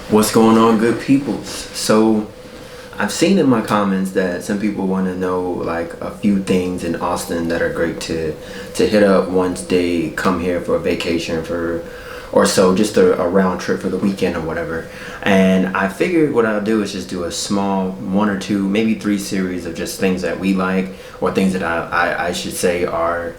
What's going on, good peoples? So I've seen in my comments that some people want to know like a few things in Austin that are great to hit up once they come here for a vacation or so, just a round trip for the weekend or whatever. And I figured what I'll do is just do a small 1 or 2, maybe 3 series of just things that we like, or things that I should say are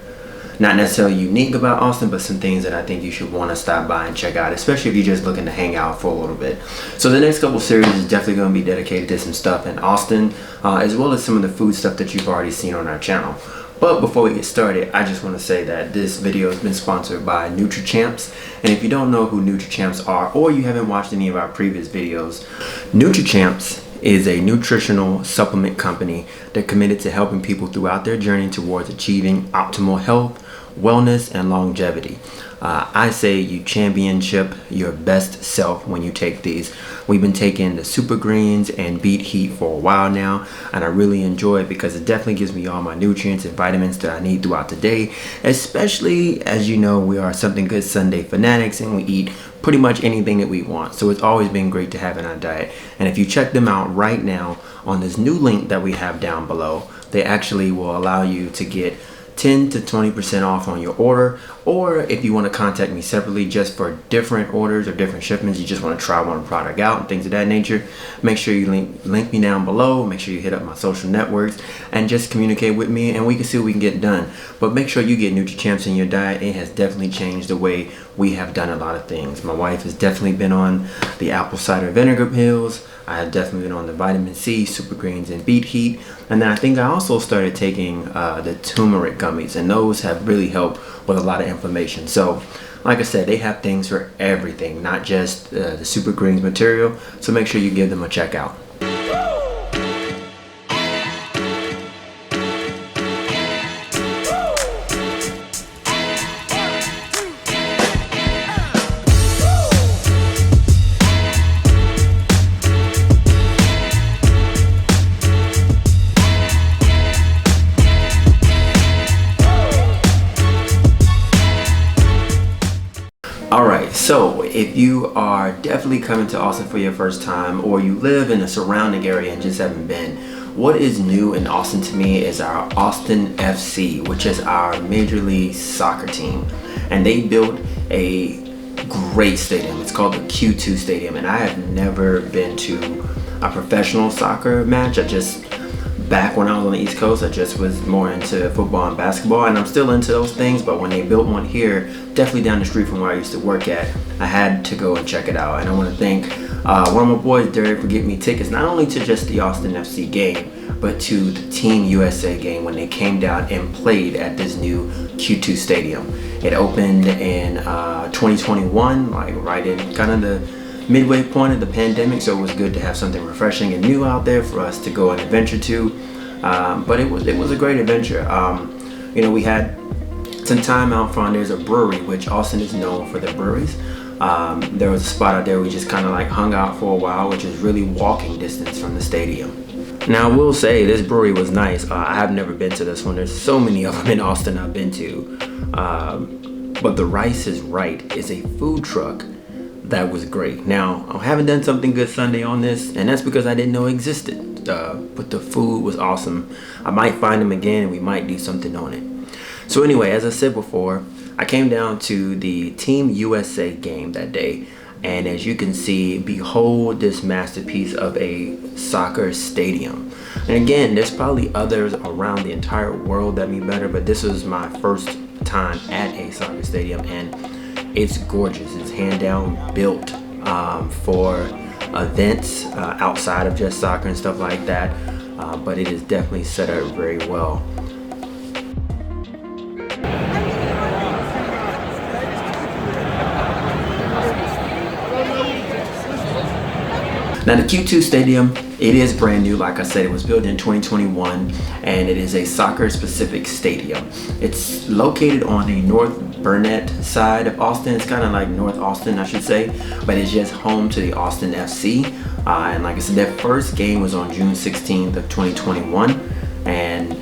not necessarily unique about Austin, but some things that I think you should want to stop by and check out, especially if you're just looking to hang out for a little bit. So the next couple series is definitely going to be dedicated to some stuff in Austin, as well as some of the food stuff that you've already seen on our channel. But before we get started, I just want to say that this video has been sponsored by Nutra. And if you don't know who Nutra are, or you haven't watched any of our previous videos, Nutra is a nutritional supplement company that committed to helping people throughout their journey towards achieving optimal health, wellness, and longevity. I say you championship your best self when you take these. We've been taking the super greens and beet heat for a while now, and I really enjoy it because it definitely gives me all my nutrients and vitamins that I need throughout the day, especially as you know we are Something Good Sunday fanatics and we eat pretty much anything that we want. So it's always been great to have in our diet. And if you check them out right now on this new link that we have down below, they actually will allow you to get 10 to 20% off on your order. Or if you want to contact me separately just for different orders or different shipments, you just want to try one product out and things of that nature, make sure you link me down below. Make sure you hit up my social networks and just communicate with me, and we can see what we can get done. But make sure you get Nutra in your diet. It has definitely changed the way we have done a lot of things. My wife has definitely been on the apple cider vinegar pills. I have definitely been on the vitamin C, super greens, and beet heat. And then I think I also started taking the turmeric gummies, and those have really helped with a lot of inflammation. So like I said, they have things for everything, not just the super greens material. So make sure you give them a check out. Alright, so if you are definitely coming to Austin for your first time, or you live in a surrounding area and just haven't been, what is new in Austin to me is our Austin FC, which is our Major League Soccer team. And they built a great stadium. It's called the Q2 Stadium, and I have never been to a professional soccer match. Back when I was on the East Coast, I just was more into football and basketball, and I'm still into those things, but when they built one here, definitely down the street from where I used to work at, I had to go and check it out. And I want to thank one of my boys, Derek, for getting me tickets, not only to just the Austin FC game, but to the Team USA game when they came down and played at this new Q2 Stadium. It opened in 2021, like right in kind of the midway point of the pandemic, so it was good to have something refreshing and new out there for us to go and adventure to. But it was a great adventure. You know, we had some time out front. There's a brewery, which Austin is known for their breweries. There was a spot out there we just kind of like hung out for a while, which is really walking distance from the stadium. Now I will say this brewery was nice. I have never been to this one. There's so many of them in Austin I've been to. But the Rice is Right is a food truck that was great. Now, I haven't done Something Good Sunday on this, and that's because I didn't know it existed. But the food was awesome. I might find them again, and we might do something on it. So anyway, as I said before, I came down to the Team USA game that day, and as you can see, behold this masterpiece of a soccer stadium. And again, there's probably others around the entire world that be better, but this was my first time at a soccer stadium, and it's gorgeous. It's hand down built for events outside of just soccer and stuff like that, but it is definitely set up very well. Now the Q2 Stadium, it is brand new. Like I said, it was built in 2021, and it is a soccer specific stadium. It's located on the North Burnett side of Austin. It's kind of like North Austin, I should say, but it's just home to the Austin FC. And like I said, their first game was on June 16th of 2021, and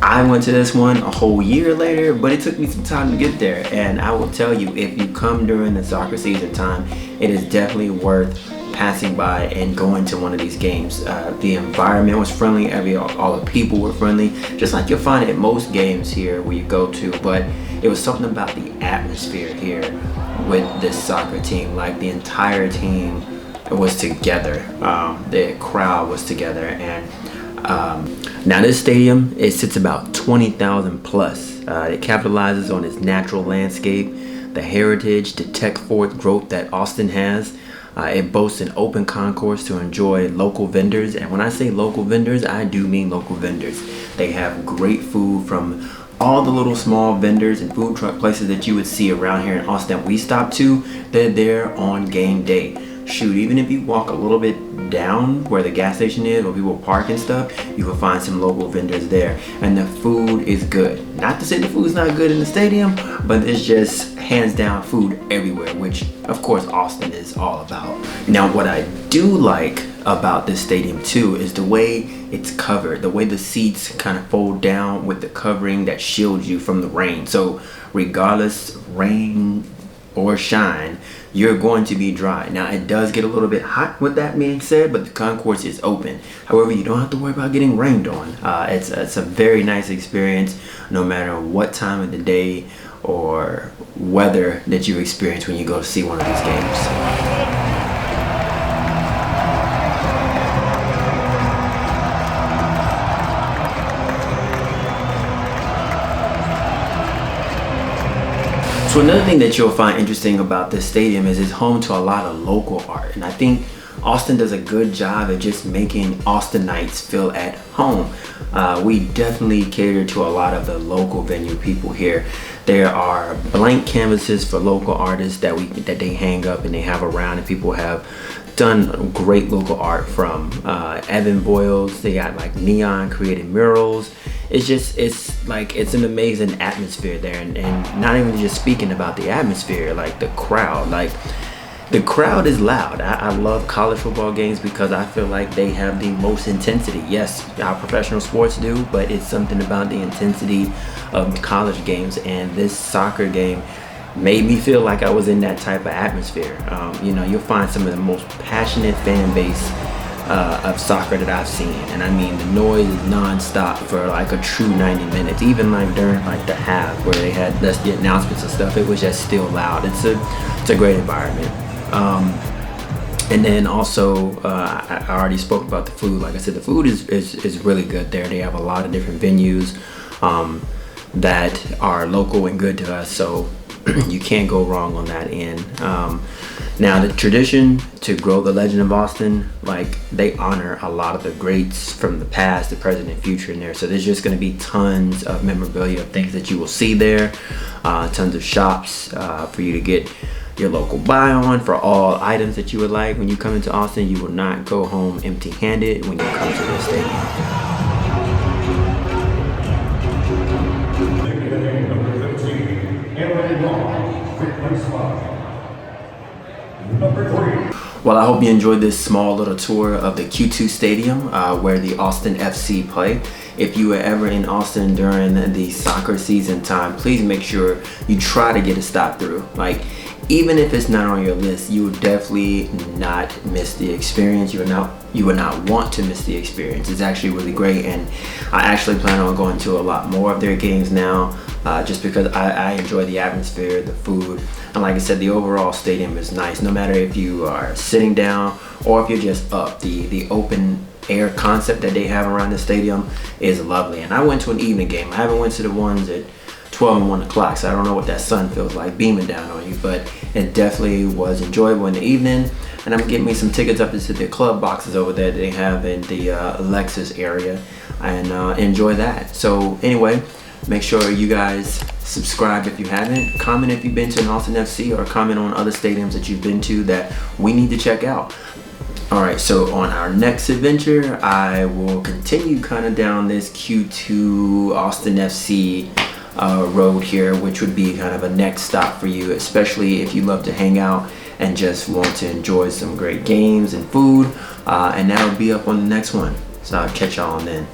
I went to this one a whole year later, but it took me some time to get there. And I will tell you, if you come during the soccer season time, it is definitely worth passing by and going to one of these games. The environment was friendly, all the people were friendly, just like you'll find at most games here where you go to. But it was something about the atmosphere here with this soccer team. Like the entire team was together, the crowd was together. And now this stadium, it sits about 20,000 plus. It capitalizes on its natural landscape, the heritage, the tech forward growth that Austin has. It boasts an open concourse to enjoy local vendors. And when I say local vendors, I do mean local vendors. They have great food from all the little small vendors and food truck places that you would see around here in Austin that we stop to. They're there on game day. Shoot, even if you walk a little bit down where the gas station is, where people park and stuff, you will find some local vendors there. And the food is good. Not to say the food's not good in the stadium, but it's just hands down food everywhere, which of course Austin is all about. Now what I do like about this stadium too is the way it's covered, the way the seats kind of fold down with the covering that shields you from the rain. So regardless, rain or shine, you're going to be dry. Now it does get a little bit hot with that being said, but the concourse is open. However, you don't have to worry about getting rained on. It's a very nice experience no matter what time of the day or weather that you experience when you go to see one of these games. So another thing that you'll find interesting about this stadium is it's home to a lot of local art. And I think Austin does a good job at just making Austinites feel at home. We definitely cater to a lot of the local venue people here. There are blank canvases for local artists that they hang up and they have around, and people have done great local art from Evan Boyles. They got like neon created murals. It's an amazing atmosphere there, and not even just speaking about the atmosphere, like the crowd, the crowd is loud. I love college football games because I feel like they have the most intensity. Yes, our professional sports do, but it's something about the intensity of college games, and this soccer game made me feel like I was in that type of atmosphere. You'll find some of the most passionate fan base of soccer that I've seen, and I mean the noise is non-stop for like a true 90 minutes. Even like during like the half where they had the announcements and stuff, it was just still loud. It's a great environment. And then also I already spoke about the food. Like I said, the food is really good there. They have a lot of different venues that are local and good to us, so you can't go wrong on that end. Now the tradition to grow the legend of Austin, like they honor a lot of the greats from the past, the present, and future in there. So there's just going to be tons of memorabilia of things that you will see there, tons of shops for you to get your local buy on for all items that you would like. When you come into Austin, you will not go home empty-handed when you come to this stadium. Well, I hope you enjoyed this small little tour of the Q2 Stadium where the Austin FC play. If you are ever in Austin during the soccer season time, please make sure you try to get a stop through. Like, even if it's not on your list, you will definitely not miss the experience. You would not want to miss the experience. It's actually really great, and I actually plan on going to a lot more of their games now, just because I enjoy the atmosphere, the food, and like I said, the overall stadium is nice. No matter if you are sitting down or if you're just up, the open air concept that they have around the stadium is lovely. And I went to an evening game. I haven't went to the ones at 12 and 1 o'clock, so I don't know what that sun feels like beaming down on you, but it definitely was enjoyable in the evening. And I'm getting me some tickets up into the club boxes over there that they have in the Lexus area, and enjoy that. So anyway, make sure you guys subscribe if you haven't, comment if you've been to an Austin FC, or comment on other stadiums that you've been to that we need to check out. Alright, so on our next adventure, I will continue kind of down this Q2 Austin FC road here, which would be kind of a next stop for you, especially if you love to hang out and just want to enjoy some great games and food, and that'll be up on the next one. So I'll catch y'all on then.